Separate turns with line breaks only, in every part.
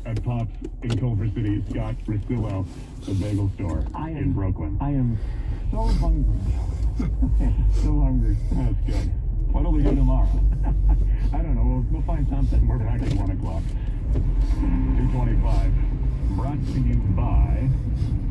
at Pops in Culver City, Scott Russillo, the bagel store in Brooklyn.
I am so hungry. So hungry.
That's good. What'll we do tomorrow?
I don't know. We'll find something.
We're back at 1 o'clock. 2:25. Brought to you by,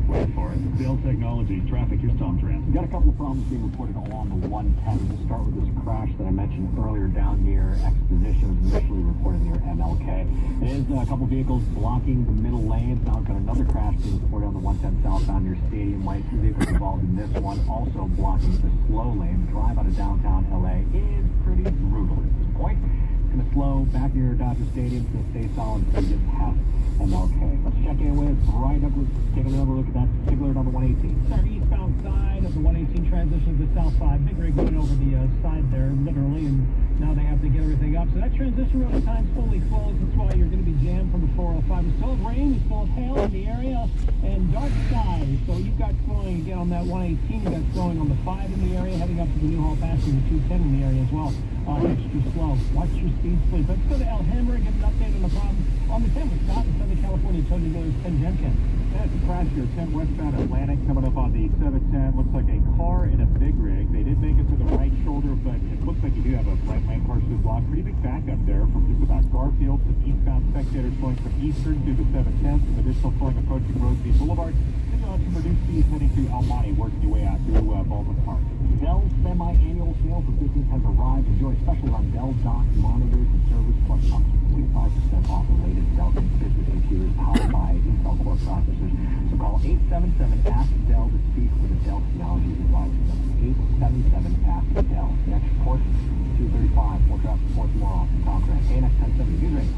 wait for it, Dell Technology. Traffic, here's Tom Trent.
We've got a couple of problems being reported along the 110. We'll start with this crash that I mentioned earlier down near Exposition. It was initially reported near MLK. It is a couple vehicles blocking the middle lanes. Now we've got another crash being reported on the 110 southbound near Stadium Way. 2 vehicles involved in this one, also blocking the slow lane. The drive out of downtown LA is pretty brutal at this point. It's going to slow back near Dodger Stadium. It's going to stay solid until you get past MLK. Let's check in with Brian Douglas, taking another look at that particular number 118.
Start eastbound side of the 118 transition to the south side. Big rig going over the side there, literally, and now they have to get everything up. So that transition road at times fully closed. That's why you're going to be jammed from the 405. We still have rain, we still have hail in the area, and dark skies. So you've got slowing again on that 118. You've got slowing on the 5 in the area, heading up to the Newhall Pass and the 210 in the area as well. Extra slow. Watch your speeds, please. Let's go to El Hammer and get an update on the problem on the 10 with Scott in Southern California. Tony Miller's 10 Gemkin.
That's a crash here, 10 westbound Atlantic, coming up on the 710. Looks like a car and a big rig. They did make it to the right shoulder, but it looks like you do have a right lane partially blocked. Pretty big backup there from just about Garfield to eastbound spectators flowing from Eastern to the 710. Some additional flowing approaching Roseby Boulevard. Then you'll have some reduced speeds heading through El Monte, working your way out through Baldwin Park. Dell's semi-annual sale for business has arrived. Enjoy specials on Dell dock monitors and servers, plus up to 45% off the latest Dell business computers powered by Intel Core processors. So call 877-ASK-DELL to speak with a Dell Technologies advisor. 877-ASK-DELL. Next report, 2:35. More traffic reports more often. Tom Trent, ANX 1070 News Radio.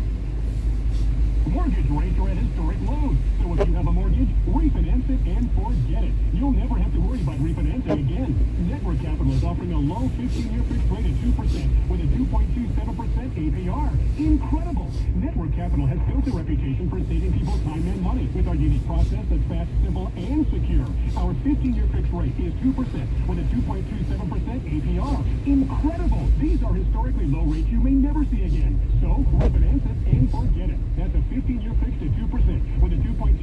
Mortgage rates are at historic lows, so if you have a mortgage, refinance it and forget it. You'll never have to worry about refinancing again. Network Capital is offering a low 15-year fixed rate at 2% with a 2.27% APR. Incredible! Network Capital has built a reputation for saving people time and money with our unique process that's fast, simple, and secure. Our 15-year fixed rate is 2% with a 2.27% APR. Incredible! These are historically low rates you may never see again. So refinance it and forget it. That's a 15-year fixed at 2% with a 2.27%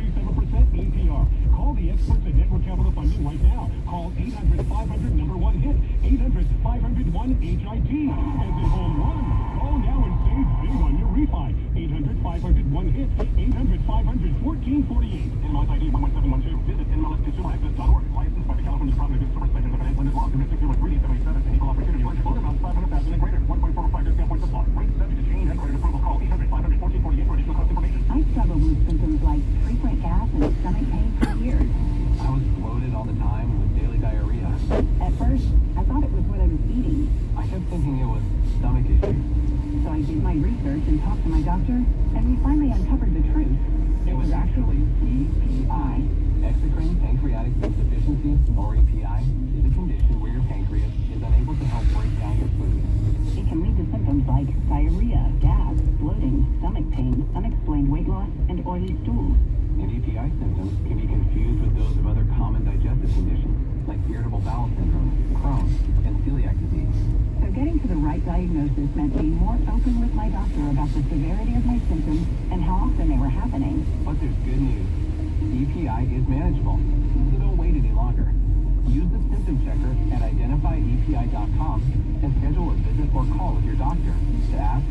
APR. Call the experts at Network Capital Funding right now. Call 800-500-1-HIT. 800-500-1-HIT. As in home run. Call now and save big on your refi. 800-500-1-HIT. 800-500-1448. NMLS ID 11712. Visit NMLSConsumerAccess.org. Licensed by the California Department of Consumer Protection and Finance. Lenders Law. Permit 603-787. Equal opportunity lender. Loan amount 500,000 and greater. 1.45 discount points apply. Rate subject to change and credit approval. Call 800-500-1448 for additional cost information.
I struggled with symptoms like frequent gas and stomach pain for years.
I was bloated all the time with daily diarrhea.
At first, I thought it was what I was eating.
I kept thinking it was stomach issues.
So I did my research and talked to my doctor, and we finally uncovered the truth.
It was actually EPI. Exocrine pancreatic insufficiency, or EPI, is a condition where your pancreas is unable to help break down your food.
It can lead to symptoms like diarrhea, gas, bloating, stomach pain, unexplained weight loss, and oily stools.
And EPI symptoms can be confused with those of other common digestive conditions, like irritable bowel syndrome, Crohn's, and celiac disease.
So getting to the right diagnosis meant being more open with my doctor about the severity of my symptoms and how often they were happening.
But there's good news. EPI is manageable, so don't wait any longer. Use the symptom checker at identifyepi.com and schedule a visit or call with your doctor to ask,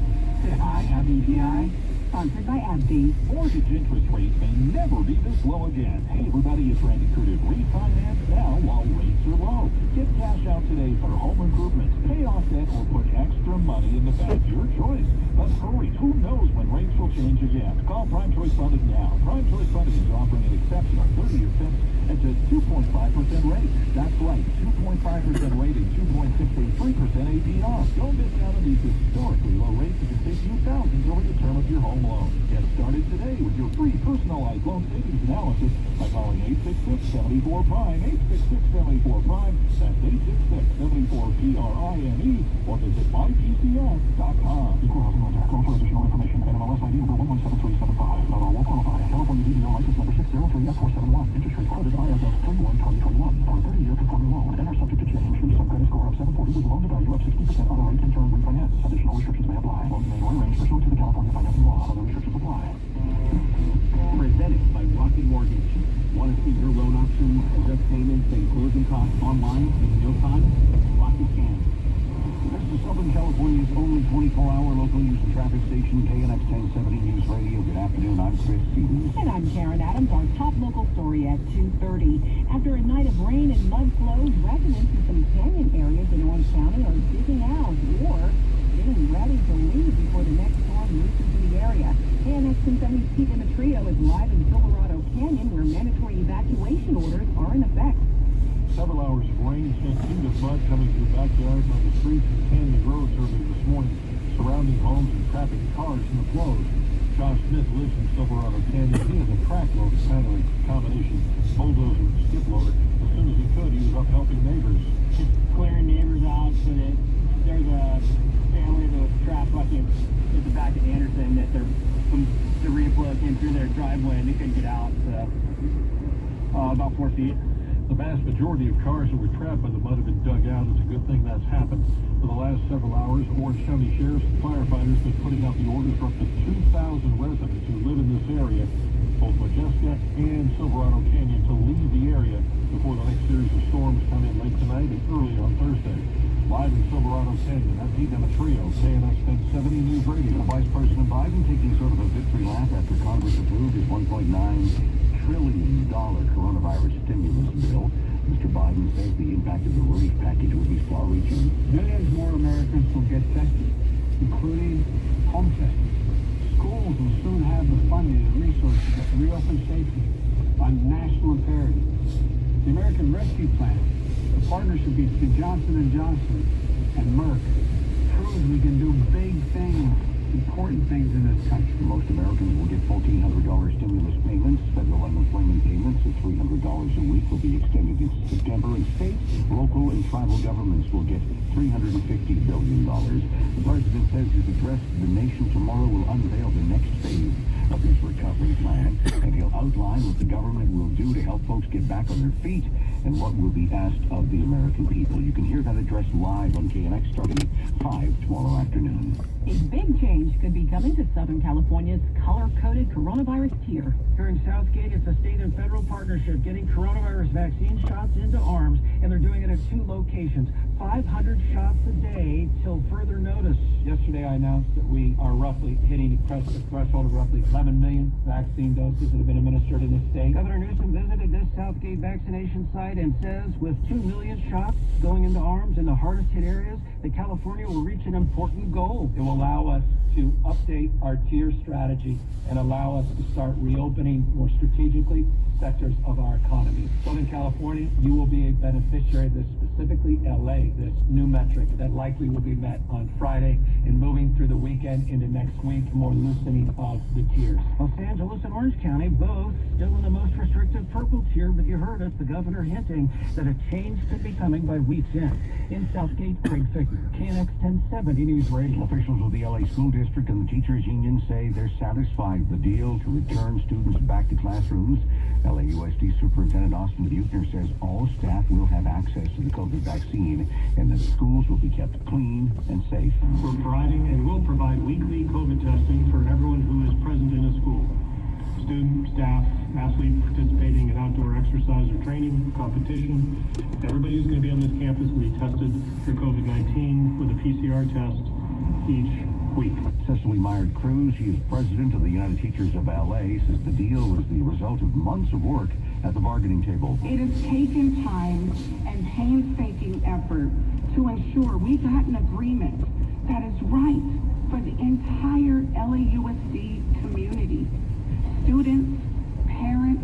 did I have EPI?
Sponsored by AbbVie.
Mortgage interest rates may never be this low again. Hey everybody, it's Randy Curtis. Refinance now while rates are low. Get cash out today for home improvements. Pay off debt or put extra money in the bank. Your choice. But hurry, who knows when rates will change again. Call Prime Choice Funding now. Prime Choice Funding is offering an exceptional 30-year fixed at just 2.5% rate. That's right, 2.5% rate and 2.683% APR. Don't miss out on these historically low rates that can save you thousands over the term of your home loan. Get started today with your free personalized loan savings analysis by calling 866-74-PRIME, 866-74-PRIME, that's 866-74-PRIME, or visit mypcs.com. Equal housing loan tax. Loan for additional information. NMLS ID number 117375. Not all will qualify. California DBO license number 603F471. Interest rate quoted as of 3/1/2021. For a 30-year conforming loan and are subject to change. Some credit score of 740 with loan to value of 60% on a rate and term refinance. Additional restrictions may apply. Loans may range pursuant to the California financing law. Other restrictions apply.
can cost online in real time. Lock your can.
This is Southern California's only 24-hour local news and traffic station, KNX 1070 News Radio. Good afternoon, I'm Chris Stevens.
And I'm Karen Adams. Our top local story at 2:30. After a night of rain and mud flows, residents in some canyon areas in Orange County are digging out or getting ready to leave before the next storm moves into the area. KNX 1070's Pete in the Trio is live in Silverado Canyon, where mandatory evacuation orders are in effect.
Several hours of rain sent feet of mud coming through backyards on the streets and canyon roads early this morning, surrounding homes and trapping cars in the flows. Josh Smith lives in Silverado Canyon. He has a track loader, kind of a combination bulldozer and skip loader. As soon as he could, he was up helping neighbors.
Just clearing neighbors out so that there's a family that was trapped like at the back of Anderson, that some debris flow came through their driveway and they couldn't get out. About 4 feet.
The vast majority of cars that were trapped by the mud have been dug out. It's a good thing that's happened. For the last several hours, Orange County sheriffs and firefighters have been putting out the orders for up to 2,000 residents who live in this area, both Majestic and Silverado Canyon, to leave the area before the next series of storms come in late tonight and early on Thursday. Live in Silverado Canyon, that's Pete in the Trio, KNX 1070 News Radio. Vice President Biden taking sort of a victory lap after Congress approved his $1.9 trillion coronavirus stimulus bill. Mr. Biden says the impact of the relief package will be far-reaching.
Millions more Americans will get tested, including home testing. Schools will soon have the funding and resources to reopen safely on national imperative. The American Rescue Plan, the partnership between Johnson & Johnson and Merck, proves we can do big things, important things in this country.
Most Americans will get $1,400 stimulus payments. Federal unemployment payments of $300 a week will be extended in September, and states, local, and tribal governments will get $350 billion. The president says his address to the nation tomorrow will unveil the next phase of his recovery plan, and he'll outline what the government will do to help folks get back on their feet and what will be asked of the American people. You can hear that address live on KNX starting at 5 tomorrow afternoon.
A big change could be coming to Southern California's color-coded coronavirus tier.
Here in Southgate, it's a state and federal partnership getting coronavirus vaccine shots into arms, and they're doing it at 2 locations. 500 shots a day till further notice.
Yesterday, I announced that we are roughly hitting the threshold of roughly 11 million vaccine doses that have been administered in this state.
Governor Newsom visited this Southgate vaccination site and says with 2 million shots going into arms in the hardest hit areas, that California will reach an important goal.
It will allow us to update our tier strategy and allow us to start reopening more strategically sectors of our economy. Southern California, you will be a beneficiary of this, specifically LA, this new metric that likely will be met on Friday and moving through the weekend into next week, more loosening of the tiers.
Los Angeles and Orange County both still in the most restrictive purple tier, but you heard us, the governor hinting that a change could be coming by week's end. In Southgate, Craig Fickner, KNX 1070 News Radio.
Officials of the LA School District and the teachers union say they're satisfied with the deal to return students back to classrooms. LAUSD Superintendent Austin Buechner says all staff will have access to the COVID vaccine and that schools will be kept clean and safe.
We're providing and will provide weekly COVID testing for everyone who is present in a school. Student, staff, athlete participating in outdoor exercise or training, competition. Everybody who's going to be on this campus will be tested for COVID-19 with a PCR test each week.
Cecily Myers-Cruz, she is president of the United Teachers of LA, says the deal was the result of months of work at the bargaining table.
It has taken time and painstaking effort to ensure we got an agreement that is right for the entire LAUSD community. Students, parents,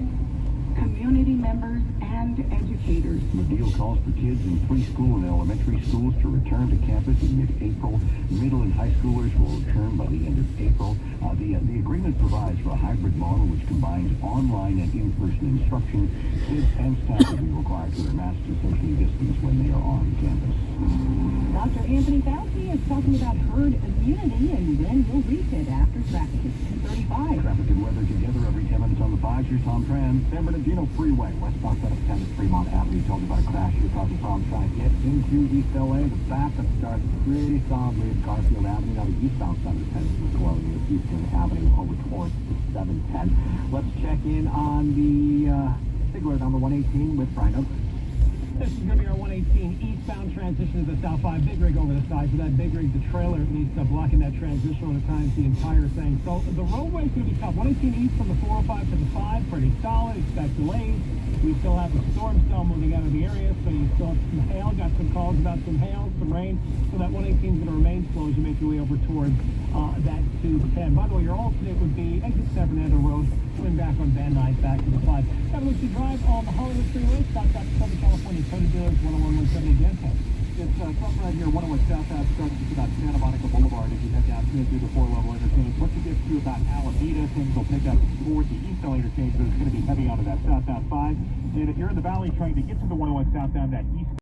community members, and educators.
The deal calls for kids in preschool and elementary schools to return to campus in mid-April. Middle and high schoolers will return by the end of April. The agreement provides for a hybrid model which combines online and in-person instruction. Kids and staff will be required to wear masks and socially distance when they are on campus.
Dr. Anthony Fauci is talking about herd immunity and when we'll reach it after traffic is 235.
Traffic and weather together every 10 minutes on the 5. Here's Tom Tran.
San Bernardino Freeway, westbound side of 10 at Fremont Avenue. Told you about a crash here causing problems trying to get into East LA. The backup starts pretty solidly at Garfield Avenue. Now the eastbound side of 10 is slowing at Eastern Avenue over towards 710. Let's check in on the big road on the 118 with Brian Oak.
This is going to be our 118 eastbound transition to the South 5. Big rig over the side. So that big rig, the trailer, at least blocking that transition at times, the entire thing. So the roadway is going to be tough. 118 east from the 405 to the 5, pretty solid. Expect delays. We still have the storm cell moving out of the area, so you still have some hail. Got some calls about some hail, some rain. So that 118 is going to remain slow as you make your way over towards that 210. By the way, your alternate would be exit 7 Andrew Road, coming back on Van Nuys back to the 5. That was to drive on the Hollywood Freeway. Stop at Southern California. Tony Dealers, 101-170 again.
It's something right here, 101 South Ave starts just about Santa Monica Boulevard as you head down through the 4-level interchange. Once you get to about Alameda, things will pick up toward the eastbound interchange, but it's going to be heavy onto that South Ave 5. And if you're in the valley trying to get to the 101 southbound, that